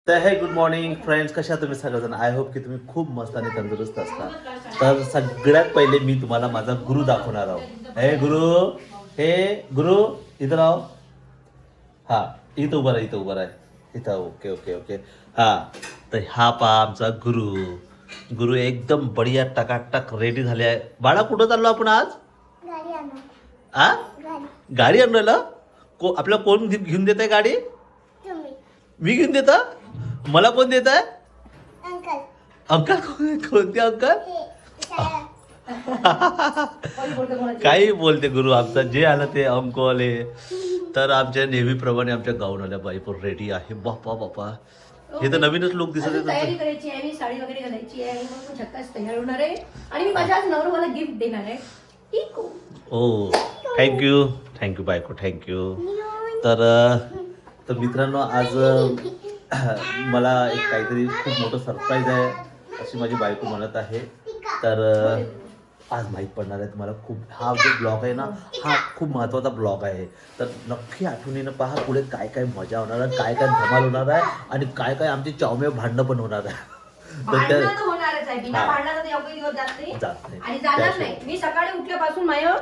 तर हे good morning friends, कशा तुम्ही सगळेजण. आय होप की तुम्ही खूप मस्त आणि तंदुरुस्त असता. तर सगळ्यात पहिले मी तुम्हाला माझा गुरु दाखवणार आहोत. हे गुरु इथं राहो. हा, इथं उभं राहा, इथं उभं राहा, इथं. Okay okay okay. हा, तर हा पहा आमचा गुरु एकदम बढिया टकाटक रेडी झाले आहे. बाळा, कुठं चाललो आपण आज? आ गाडी आणलं. आपल्याला कोण घेऊन देत आहे गाडी? मी घेऊन देता? मला कोण देत आहे? अंकल. कोणते अंकल? काही बोलते गुरु आमचा, जे आलं ते अंकल आहे. तर आमच्या नेहमीप्रमाणे आमच्या गावनाल्या बाई पण रेडी आहे. बापा बापा, हे तर नवीनच लोक दिसत आहेत. तयारी करायची आहे, मी साडी वगैरे घालायची आहे, मग झक्कास तयार होणार आहे आणि मी माझ्या नवऱ्याला गिफ्ट देणार आहे. ओ थँक्यू बायको, थँक्यू. तर मित्रांनो, आज मला एक काहीतरी खूप मोठं सरप्राईज आहे अशी माझी बायको म्हणत आहे. तर आज माहीत पडणार आहे तुम्हाला. हा जो ब्लॉग आहे ना, हा खूप महत्त्वाचा ब्लॉग आहे. तर नक्की आठवणीनं पहा. पुढे काय काय मजा होणार आहे, काय काय धमाल होणार आहे आणि काय काय आमची चावमे भांडणं पण होणार आहे. तर त्या जात नाही. मी सकाळी उठल्यापासून माझ्या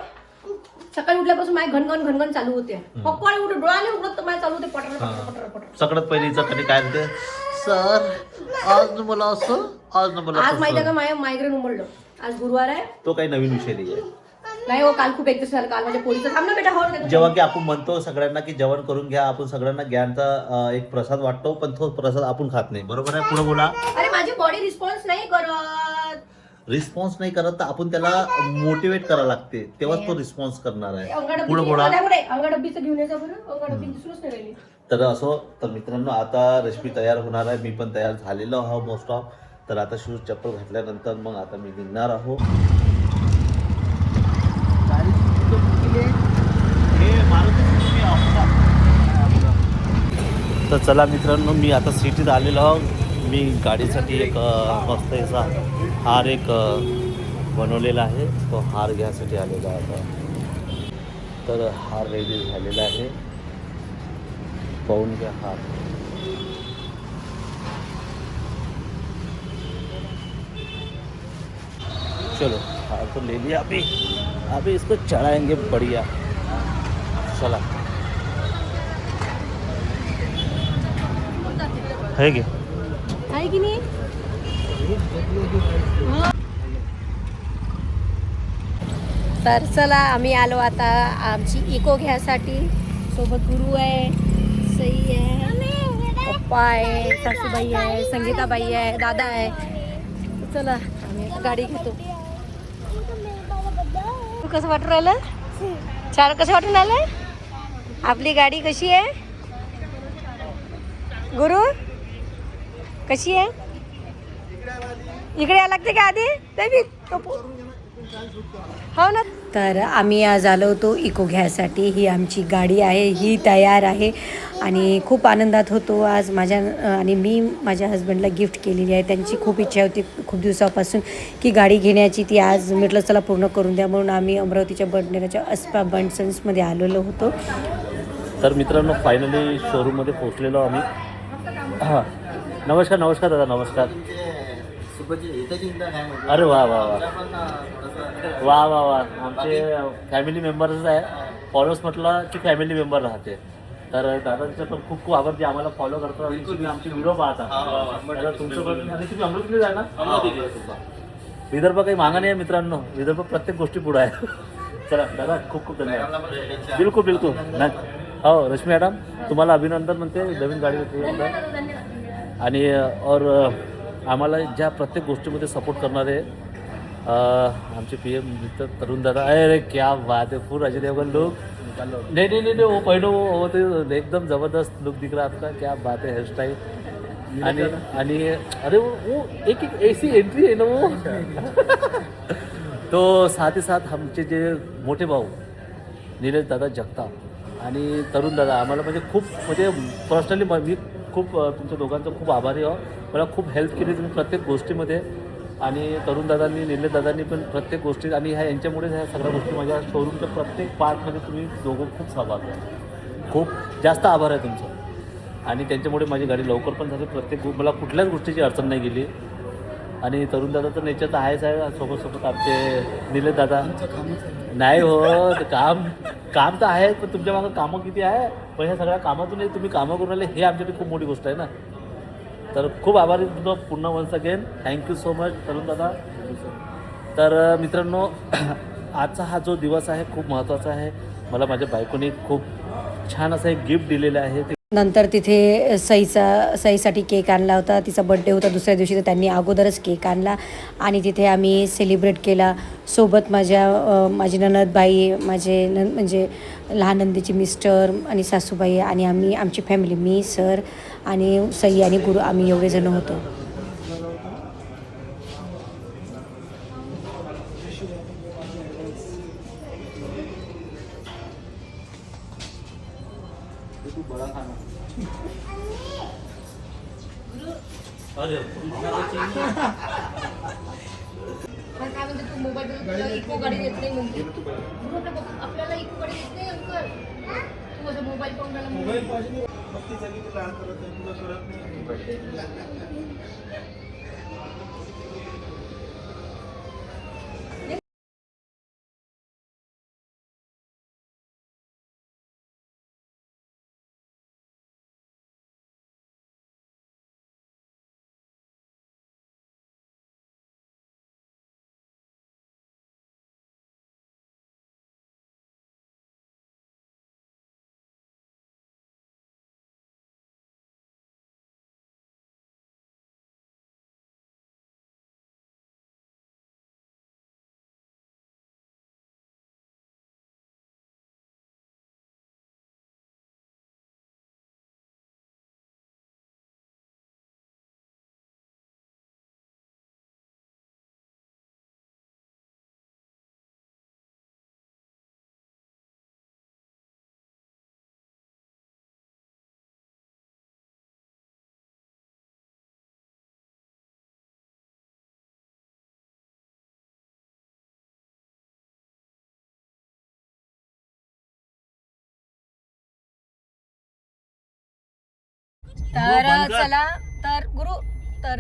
घनघन चालू होते. पप्पाने उठून डोळ्याने उघडत तर माझ्या चालू होते पटर. सगळ्यात पहिली कधी काय म्हणते, सर आज मला असं, आज माहिती आहे का, माझ्या मायग्रेन उमडलं. आज गुरुवार आहे. तो काही नवीन विषय नाही आहे. नाही हो, काल खूप एकच झालं. काल माझ्या पोरीचं थांब ना बेटा. हो, जेव्हा की आपण म्हणतो सगळ्यांना की जेवण करून घ्या, आपण सगळ्यांना ज्ञानचा एक प्रसाद वाटतो, पण तो प्रसाद आपण खात नाही. बरोबर आहे? पुढे बोला. अरे माझी बॉडी रिस्पॉन्स नाही करत. रिस्पॉन्स नाही करत तर आपण त्याला मोटिवेट करायला लागते, तेव्हाच तो रिस्पॉन्स करणार आहे. पुढे बोला. अंगाडब्बीचं घेऊन यायचं बरं. अंगाडब्बी दिसूनच नाही राहिली. तर असो. तर मित्रांनो, आता रेसिपी तयार होणार आहे. मी पण तयार झालेलो आहो मोस्ट ऑफ. तर आता शूज चप्पल घातल्यानंतर मग आता मी निघणार आहो. तर चला मित्रांनो, मी आता सिटीत आलेलो आहो. मी गाडीसाठी एक मस्त असा हार एक बनवलेला आहे. तो हार घ्यायसाठी आलेला आहे आता. तर हार रेडी झालेला आहे. पाहून घ्या हार. चलो, हार तो ले लिया. अभी इसको चढ़ाएंगे बढ़िया. चला, है की आहे की नाही? तर चला, आम्ही आलो आता आमची इको घ्यायसाठी. सोबत गुरु आहे, सई आहे, पप्पा आहे, सासूबाई आहे, संगीताबाई आहे, दादा आहे. चला, आम्ही गाडी घेतो. तू कसं वाटून राहिलं? छान. कसं वाटून राहिलं? आपली गाडी कशी आहे गुरु? कशी आहे? इकडे यायला लागते का आधी? हो ना. तर आम्ही आज आलो होतो इको घ्यायसाठी. ही आमची गाडी आहे, ही तयार आहे आणि खूप आनंदात होतो आज. आणि मी माझ्या हस्बंडला गिफ्ट केलेली आहे. त्यांची खूप इच्छा होती खूप दिवसापासून की गाडी घेण्याची. ती आज म्हटलं चला पूर्ण करून द्या, म्हणून आम्ही अमरावतीच्या बडनेराच्या अस्पा बंडसन्समध्ये आलेलो होतो. तर मित्रांनो, फायनली शोरूममध्ये पोहोचलेलो आम्ही. हां, नमस्कार दादा, नमस्कार. अरे वा वा वा वा वा वा. आमचे फॅमिली मेंबर्स आहे. फॉलोअर्स म्हटलं की फॅमिली मेंबर राहते. तर दादांचं पण खूप खूप आभार, जे आम्हाला फॉलो करतो आणि तुम्ही आमची व्हिडिओ पाहता. तुमचं पण. आणि तुम्ही अमरावतीला जाणार? विदर्भ काही मागा नाही आहे मित्रांनो. विदर्भ प्रत्येक गोष्टी पुढे आहे. चला दादा, खूप खूप धन्यवाद. बिलकुल नाही. हो, रश्मी मॅडम, तुम्हाला अभिनंदन म्हणते नवीन गाडी. आणि और आम्हाला ज्या प्रत्येक गोष्टीमध्ये सपोर्ट करणारे आमचे PM मित्र तरुण दादा. अरे क्या बात है, फुल अजय देवगन लुक. नहीं वो पहनो, वो तो एकदम ज़बरदस्त लुक दिख रहा है आपका. क्या बात है, हेयर स्टाइल. आणि अरे वो एक ऐसी एंट्री है ना वो. तो साथ ही साथ आमचे जे मोठे भाऊ निलेश दादा जगताप आणि तरुण दादा, आम्हाला म्हणजे खूप, म्हणजे पर्सनली मी खूप तुमच्या दोघांचं खूप आभारी आहो. मला खूप हेल्प केली तुम्ही प्रत्येक गोष्टीमध्ये. आणि तरुण दादांनी, निलेश दादांनी पण प्रत्येक गोष्टी. आणि यांच्यामुळे ह्या सगळ्या गोष्टी माझ्या शोरूमच्या प्रत्येक पार्टमध्ये तुम्ही दोघं खूप सहभागी आहे. खूप जास्त आभार आहे तुमचं. आणि त्यांच्यामुळे माझी गाडी लवकर पण झाली. मला कुठल्याच गोष्टीची अडचण नाही गेली. आणि तरुण दादा तर नेचर तर आहेच आहे. सोबत आमचे निलेश दादा नाही हो, ते काम तर आहे, पण तुमच्या मागं कामं किती आहे. पण ह्या सगळ्या कामातून तुम्ही कामं करून राहिले हे आमच्यासाठी खूप मोठी गोष्ट आहे ना. तर खूप आभारी तुमचं पुन्हा once again. Thank you so much Tarun दादा. तर मित्रांनो, आजचा हा जो दिवस आहे खूप महत्त्वाचा आहे. मला माझ्या बायकोने खूप छान असं एक गिफ्ट दिलेलं आहे. नंतर तिथे सईसाठी केक आणला होता. तिचा बड्डे होता दुसऱ्या दिवशी, तर त्यांनी अगोदरच केक आणला आणि तिथे आम्ही सेलिब्रेट केला. सोबत माझी ननदबाई, म्हणजे लहान नंदीची मिस्टर आणि सासूबाई आणि आमची फॅमिली, मी, सर आणि सई आणि गुरु, आम्ही एवढे जण होतो. काय म्हणते तू मोबाईल इको गाडी येत नाही म्हणजे आपल्याला इको गाडी येत नाही अंकल. तू माझा मोबाईल पाहून मोबाईल पाहिजे.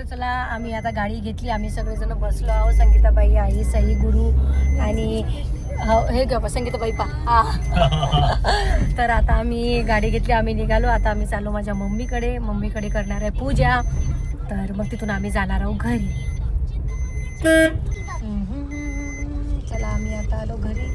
चला आम्ही आता गाडी घेतली. आम्ही सगळेजण बसलो आहोत. संगीताबाई, आई, सई, गुरु आणि हे ग संगीताबाई तर आता आम्ही गाडी घेतली, आम्ही निघालो. आता आम्ही चाललो माझ्या मम्मीकडे करणार आहे पूजा. तर मग तिथून आम्ही जाणार आहोत घरी. चला आम्ही आता आलो घरी.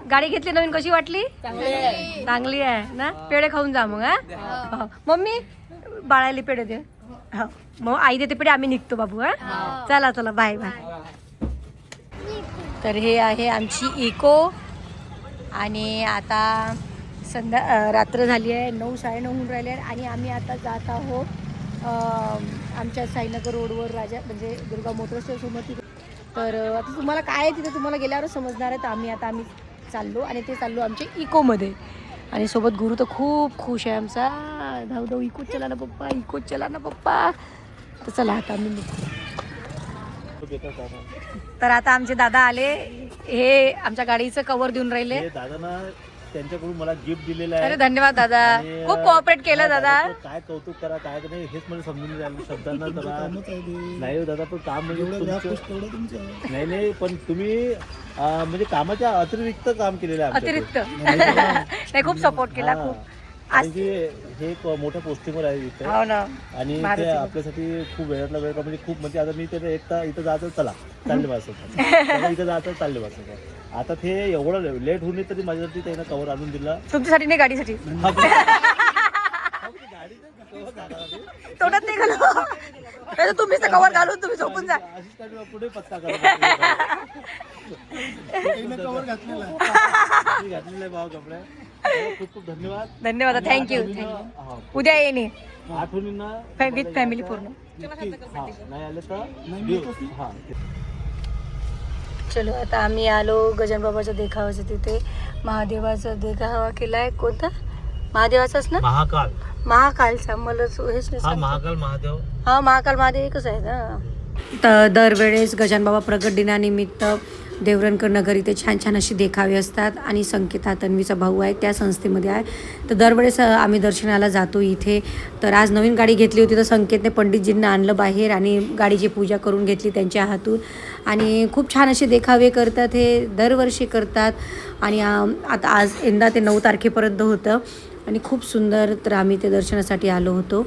गाडी घेतली नवीन, कशी वाटली? चांगली आहे ना. पेढे खाऊन जा मग. हा मम्मी बाळाली पेढे दे. हा मग आई देते पेढे, आम्ही निघतो बाबू. चला बाय बाय. तर हे आहे आमची इको आणि आता रात्र झाली आहे, 9, 9:30 होऊन राहिले आणि आम्ही आता जात आहोत आमच्या साईनगर रोडवर म्हणजे दुर्गा मोटर्स समोर तिथे. तर आता तुम्हाला काय आहे तिथे तुम्हाला गेल्यावर समजणार आहे. तर आम्ही चाललो आणि ते चाललो आमच्या इकोमध्ये आणि सोबत गुरु तर खूप खुश आहे आमचा. धाव इकोच चला ना पप्पा. तर चला आता आम्ही निघतो. तर आता आमचे दादा आले, हे आमच्या गाडीचं कव्हर देऊन राहिले. दादा त्यांच्याकडून मला गिफ्ट दिलेलं आहे. अरे धन्यवाद दादा, खूप कोऑपरेट केलं दादा. काय कौतुक करा काय नाही हेच मला समजून राहिलं शब्दांना. नाही दादा पण काम म्हणजे नाही पण तुम्ही म्हणजे कामाच्या अतिरिक्त काम केलेलं आहे. अतिरिक्त नाही खूप सपोर्ट केला खूप. कारण की हे एक मोठ्या पोस्टिंगवर आहे इथे हो ना. आणि ते आपल्यासाठी खूप वेळातला वेळ म्हणजे खूप म्हणजे आता मी ते एकटा इथं जायचं चला चालले बसत इथं जायचं चालले बसत आता ते एवढं लेट होऊन तरी माझ्यासाठी त्यानं कवर आणून दिला. तुमच्यासाठी नाही गाडीसाठी तोटत नाही घालू तुम्हीच कवर घालून तुम्ही झोपून जा. पुढे पत्ता घातलेला आहे भाव कपडे. खूप खूप धन्यवाद. धन्यवाद. थँक्यू. उद्या येणे आठवणींना विथ फॅमिली पूर्ण. नाही आले तर हा. चलो आता आम्ही आलो गजानन बाबाच्या देखाव्याच्या तिथे. महादेवाचा देखावा केलाय. कोणता महादेवाचाच ना? महाकालचा. मला हेच नाही. महाकाल महादेव. हा महाकाल महादेव एकच आहे ना. तर दरवेळेस गजानन बाबा प्रगट दिनानिमित्त देवरणकर नगर इथे छान छान अशी देखावे असतात आणि संकेत हा तन्वीचा भाऊ आहे त्या संस्थेमध्ये आहे. तर दरवेळेस आम्ही दर्शनाला जातो इथे. तर आज नवीन गाडी घेतली होती तर संकेतने पंडितजींना आणलं बाहेर आणि गाडीची पूजा करून घेतली त्यांच्या हातून. आणि खूप छान असे देखावे करतात. हे दरवर्षी करतात आणि आता आज यंदा ते 9 तारखेपर्यंत होतं आणि खूप सुंदर. तर आम्ही ते दर्शनासाठी आलो होतो.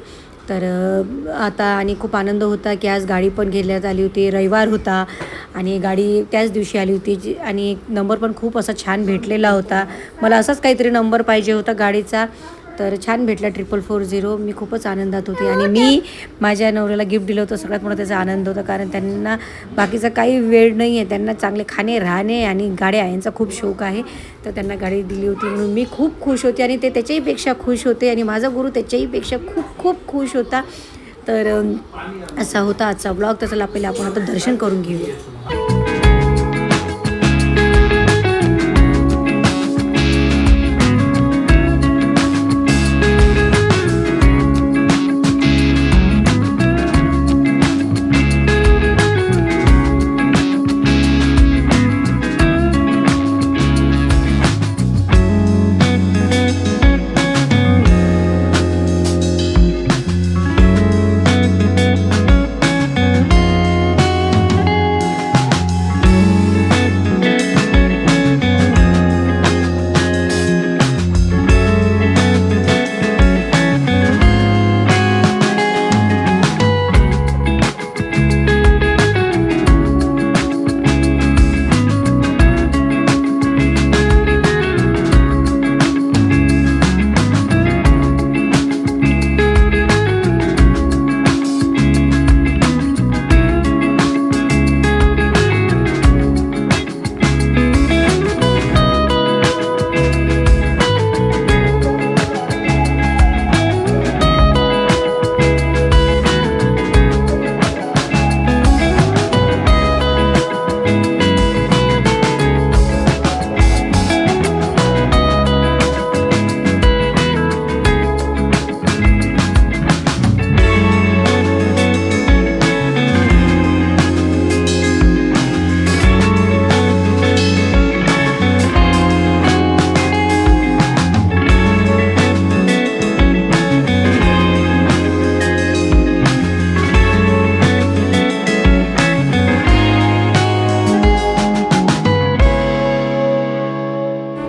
तर आता आणि खूप आनंद होता की आज गाडी पण घेण्यात आली होती. रविवार होता आणि गाडी त्याच दिवशी आली होती आणि नंबर पण खूप असा छान भेटलेला होता. मला असाच काहीतरी नंबर पाहिजे होता गाडीचा. तर छान भेटला 4440. मी खूपच आनंदात होती आणि मी माझ्या नवऱ्याला गिफ्ट दिलं होतं. सगळ्यात मोठा त्याचा आनंद होता कारण त्यांना बाकीचा काही वेळ नाही आहे. त्यांना चांगले खाणे राहणे आणि गाड्या यांचा खूप शौक आहे. तर त्यांना गाडी दिली होती म्हणून मी खूप खुश होते आणि ते त्याच्याहीपेक्षा खुश होते आणि माझा गुरु त्याच्याहीपेक्षा खूप खूप खुश होता. तर असा होता आजचा ब्लॉग. तर चला पहिले आपण आता दर्शन करून घेऊया.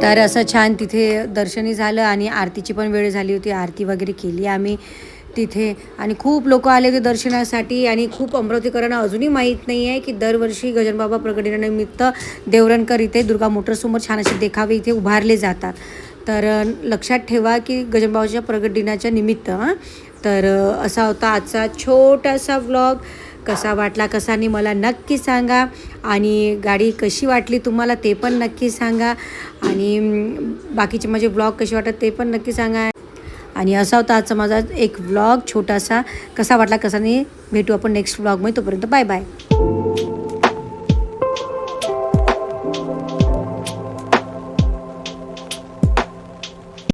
तर असं छान तिथे दर्शनही झालं आणि आरतीची पण वेळ झाली होती. आरती वगैरे केली आम्ही तिथे आणि खूप लोक आले होते दर्शनासाठी. आणि खूप अमरावतीकरांना अजूनही माहीत नाही आहे की दरवर्षी गजानन बाबा प्रगट दिनानिमित्त देवरणकर इथे दुर्गा मोटर्ससमोर छान असे देखावे इथे उभारले जातात. तर लक्षात ठेवा की गजानन बाबाच्या प्रगट दिनाच्या निमित्त. तर असा होता आजचा छोटासा व्लॉग. कसा वाटला कसा नाही मला नक्की सांगा आणि गाडी कशी वाटली तुम्हाला ते पण नक्की सांगा आणि बाकीचे माझे व्लॉग कसे वाटतात ते पण नक्की सांगा. आणि असा होता आजचा माझा एक व्लॉग छोटासा. कसा वाटला कसा नाही भेटू आपण नेक्स्ट व्लॉगमध्ये. तोपर्यंत बाय बाय.